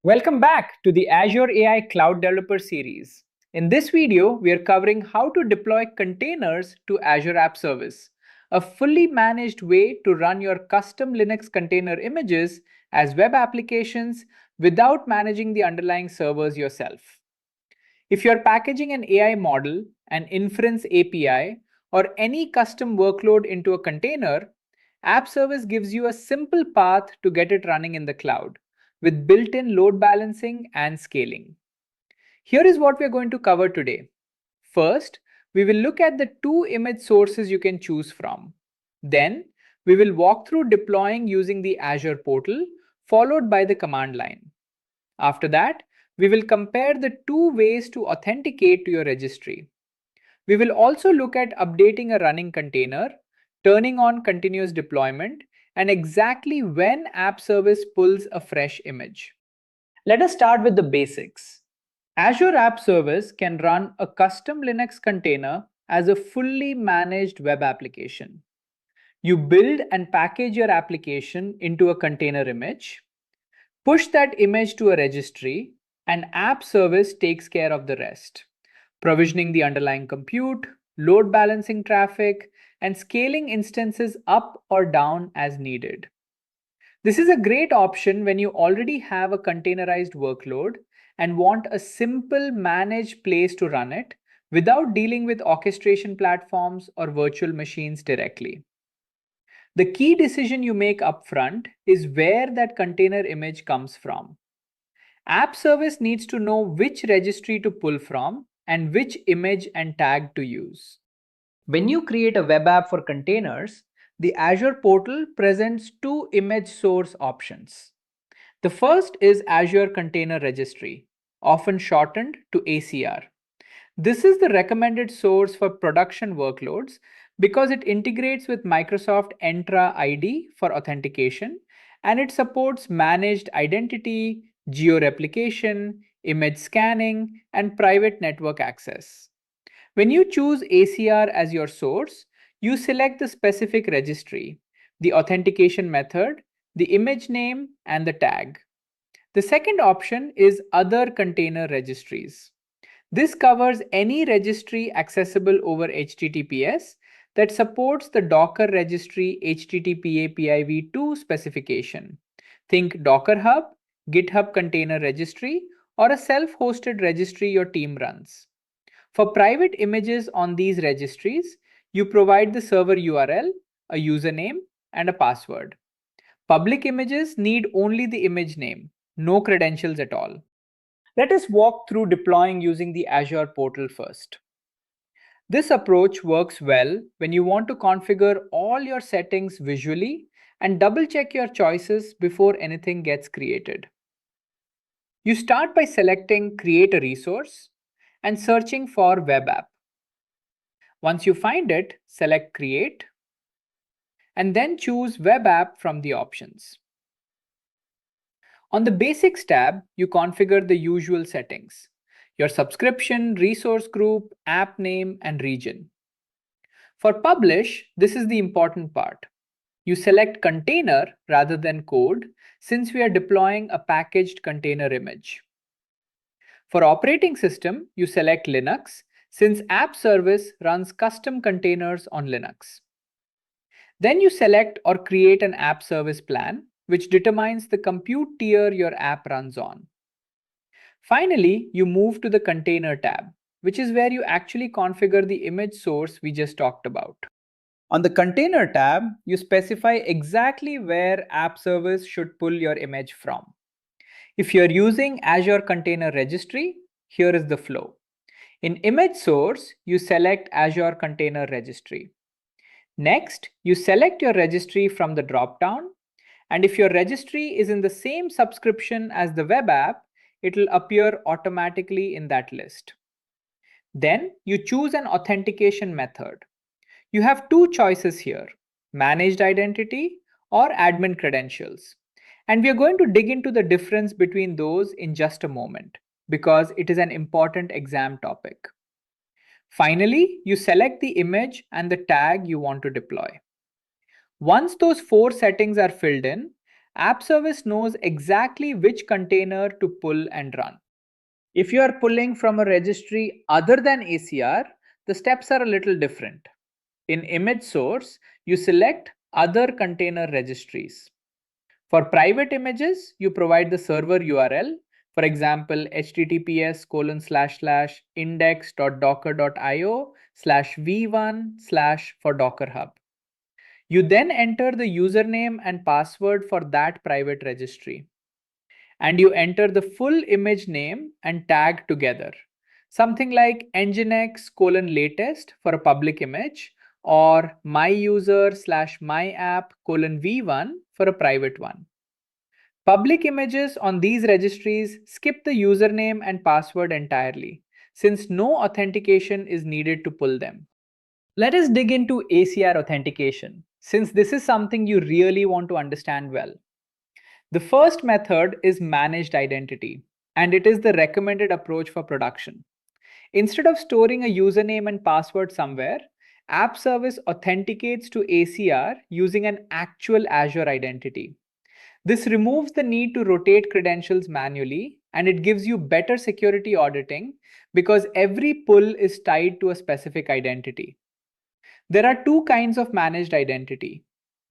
Welcome back to the Azure AI Cloud Developer series. In this video, we are covering how to deploy containers to Azure App Service, a fully managed way to run your custom Linux container images as web applications without managing the underlying servers yourself. If you're packaging an AI model, an inference API, or any custom workload into a container, App Service gives you a simple path to get it running in the cloud with built-in load balancing and scaling. Here is what we're going to cover today. First, we will look at the two image sources you can choose from. Then, we will walk through deploying using the Azure Portal, followed by the command line. After that, we will compare the two ways to authenticate to your registry. We will also look at updating a running container, turning on continuous deployment, and exactly when App Service pulls a fresh image. Let us start with the basics. Azure App Service can run a custom Linux container as a fully managed web application. You build and package your application into a container image, push that image to a registry, and App Service takes care of the rest, provisioning the underlying compute, load balancing traffic, and scaling instances up or down as needed. This is a great option when you already have a containerized workload and want a simple managed place to run it without dealing with orchestration platforms or virtual machines directly. The key decision you make upfront is where that container image comes from. App Service needs to know which registry to pull from and which image and tag to use. When you create a web app for containers, the Azure Portal presents two image source options. The first is Azure Container Registry, often shortened to ACR. This is the recommended source for production workloads because it integrates with Microsoft Entra ID for authentication and it supports managed identity, geo-replication, image scanning, and private network access. When you choose ACR as your source, you select the specific registry, the authentication method, the image name, and the tag. The second option is Other Container Registries. This covers any registry accessible over HTTPS that supports the Docker registry HTTP API v2 specification. Think Docker Hub, GitHub Container Registry, or a self-hosted registry your team runs. For private images on these registries, you provide the server URL, a username, and a password. Public images need only the image name, no credentials at all. Let us walk through deploying using the Azure Portal first. This approach works well when you want to configure all your settings visually and double check your choices before anything gets created. You start by selecting Create a Resource and searching for Web App. Once you find it, select Create and then choose Web App from the options. On the Basics tab, you configure the usual settings: your subscription, resource group, app name, and region. For Publish, this is the important part. You select Container rather than Code since we are deploying a packaged container image. For Operating System, you select Linux since App Service runs custom containers on Linux. Then you select or create an App Service plan, which determines the compute tier your app runs on. Finally, you move to the Container tab, which is where you actually configure the image source we just talked about. On the Container tab, you specify exactly where App Service should pull your image from. If you're using Azure Container Registry, here is the flow. In Image Source, you select Azure Container Registry. Next, you select your registry from the dropdown, and if your registry is in the same subscription as the web app, it will appear automatically in that list. Then you choose an authentication method. You have two choices here: managed identity or admin credentials. And we are going to dig into the difference between those in just a moment because it is an important exam topic. Finally, you select the image and the tag you want to deploy. Once those four settings are filled in, App Service knows exactly which container to pull and run. If you are pulling from a registry other than ACR, the steps are a little different. In image source, you select other container registries. For private images, you provide the server URL, for example, https://index.docker.io/v1/ for Docker Hub. You then enter the username and password for that private registry. And you enter the full image name and tag together. Something like nginx:/latest for a public image or myuser/myapp:\v1 for a private one. Public images on these registries skip the username and password entirely, since no authentication is needed to pull them. Let us dig into ACR authentication, since this is something you really want to understand well. The first method is managed identity, and it is the recommended approach for production. Instead of storing a username and password somewhere, App Service authenticates to ACR using an actual Azure identity. This removes the need to rotate credentials manually, and it gives you better security auditing because every pull is tied to a specific identity. There are two kinds of managed identity.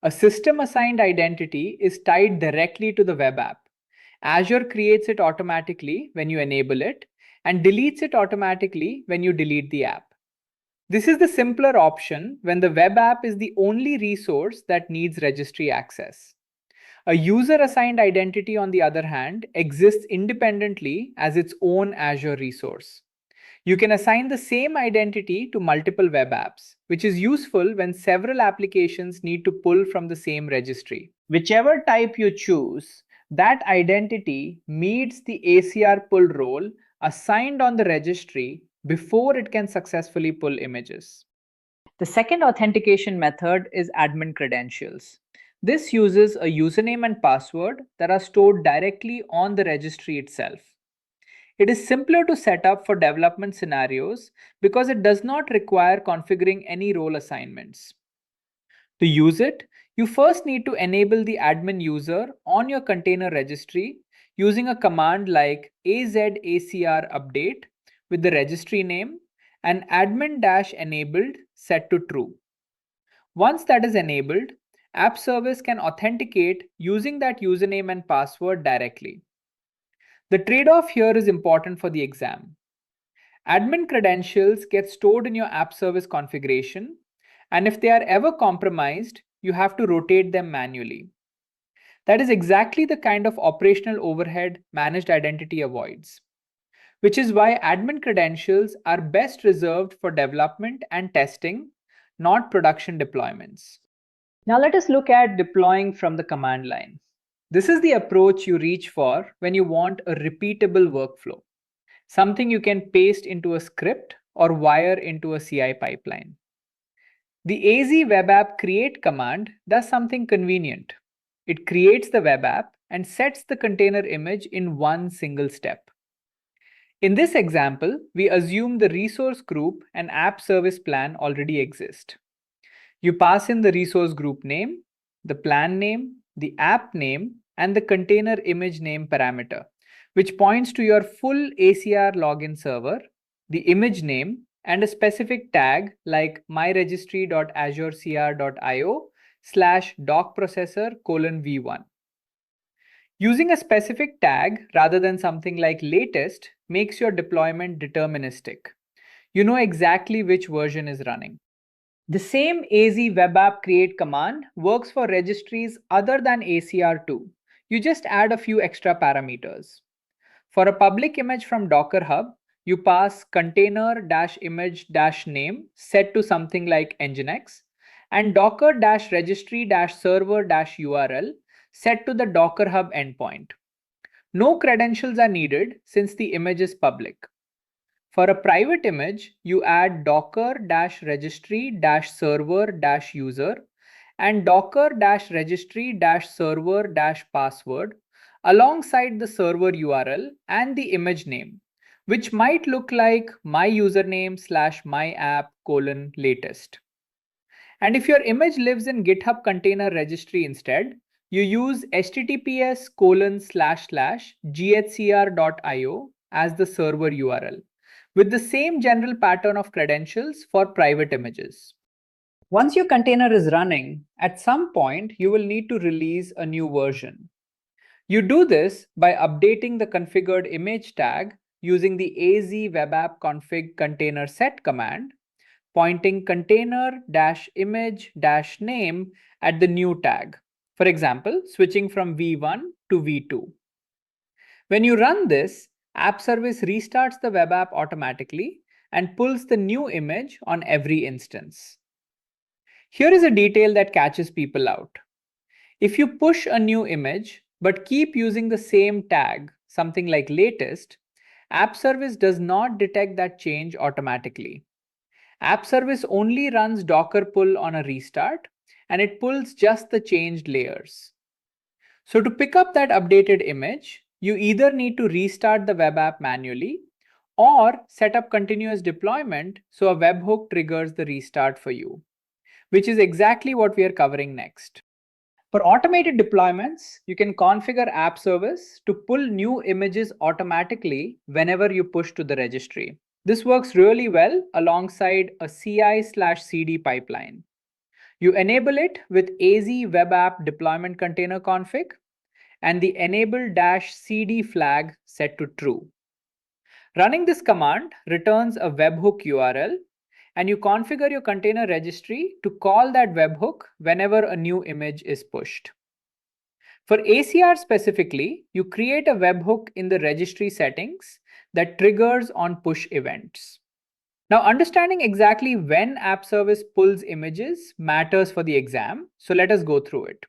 A system assigned identity is tied directly to the web app. Azure creates it automatically when you enable it and deletes it automatically when you delete the app. This is the simpler option when the web app is the only resource that needs registry access. A user-assigned identity, on the other hand, exists independently as its own Azure resource. You can assign the same identity to multiple web apps, which is useful when several applications need to pull from the same registry. Whichever type you choose, that identity meets the ACR pull role assigned on the registry before it can successfully pull images. The second authentication method is admin credentials. This uses a username and password that are stored directly on the registry itself. It is simpler to set up for development scenarios because it does not require configuring any role assignments. To use it, you first need to enable the admin user on your container registry using a command like azacr update with the registry name and admin-enabled set to true. Once that is enabled, App Service can authenticate using that username and password directly. The trade-off here is important for the exam. Admin credentials get stored in your App Service configuration, and if they are ever compromised, you have to rotate them manually. That is exactly the kind of operational overhead managed identity avoids, which is why admin credentials are best reserved for development and testing, not production deployments. Now let us look at deploying from the command line. This is the approach you reach for when you want a repeatable workflow, something you can paste into a script or wire into a CI pipeline. The AZ web app create command does something convenient. It creates the web app and sets the container image in one single step. In this example, we assume the resource group and app service plan already exist. You pass in the resource group name, the plan name, the app name, and the container image name parameter, which points to your full ACR login server, the image name, and a specific tag like myregistry.azure.io/docprocessor:\v1. Using a specific tag rather than something like latest makes your deployment deterministic. You know exactly which version is running. The same AZ web app create command works for registries other than ACR too. You just add a few extra parameters. For a public image from Docker Hub, you pass container-image-name set to something like nginx and docker-registry-server-URL set to the Docker Hub endpoint. No credentials are needed since the image is public. For a private image, you add docker-registry-server-user and docker-registry-server-password alongside the server URL and the image name, which might look like my username/myapp:\latest. And if your image lives in GitHub Container Registry instead, you use https://ghcr.io as the server URL, with the same general pattern of credentials for private images. Once your container is running, at some point you will need to release a new version. You do this by updating the configured image tag using the az web app config container set command, pointing container-image-name at the new tag. For example, switching from v1 to v2. When you run this, App Service restarts the web app automatically and pulls the new image on every instance. Here is a detail that catches people out. If you push a new image but keep using the same tag, something like latest, App Service does not detect that change automatically. App Service only runs Docker pull on a restart, and it pulls just the changed layers. So to pick up that updated image, you either need to restart the web app manually or set up continuous deployment so a webhook triggers the restart for you, which is exactly what we are covering next. For automated deployments, you can configure App Service to pull new images automatically whenever you push to the registry. This works really well alongside a CI/CD pipeline. You enable it with AZ Web App Deployment Container config and the enable-cd flag set to true. Running this command returns a webhook URL, and you configure your container registry to call that webhook whenever a new image is pushed. For ACR specifically, you create a webhook in the registry settings that triggers on push events. Now, understanding exactly when App Service pulls images matters for the exam, so let us go through it.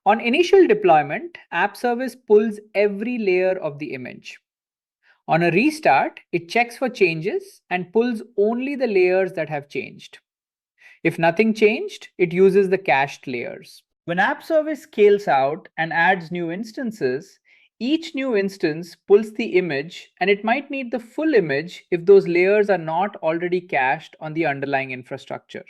On initial deployment, App Service pulls every layer of the image. On a restart, it checks for changes and pulls only the layers that have changed. If nothing changed, it uses the cached layers. When App Service scales out and adds new instances, each new instance pulls the image, and it might need the full image if those layers are not already cached on the underlying infrastructure.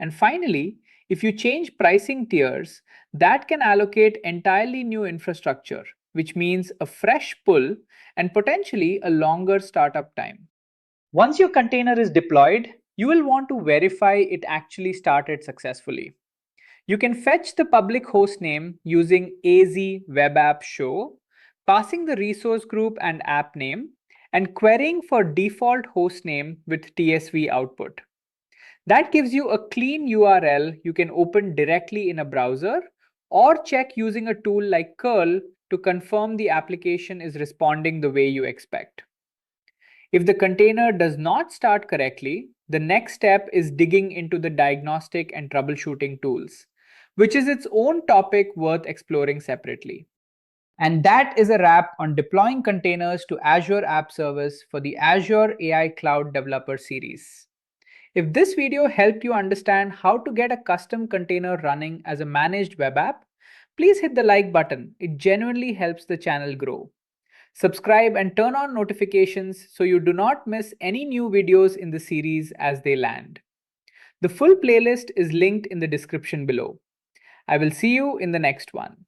And finally, if you change pricing tiers, that can allocate entirely new infrastructure, which means a fresh pull and potentially a longer startup time. Once your container is deployed, you will want to verify it actually started successfully. You can fetch the public hostname using az web app show, passing the resource group and app name, and querying for default hostname with TSV output. That gives you a clean URL you can open directly in a browser or check using a tool like curl to confirm the application is responding the way you expect. If the container does not start correctly, the next step is digging into the diagnostic and troubleshooting tools, which is its own topic worth exploring separately. And that is a wrap on deploying containers to Azure App Service for the Azure AI Cloud Developer Series. If this video helped you understand how to get a custom container running as a managed web app, please hit the like button. It genuinely helps the channel grow. Subscribe and turn on notifications so you do not miss any new videos in the series as they land. The full playlist is linked in the description below. I will see you in the next one.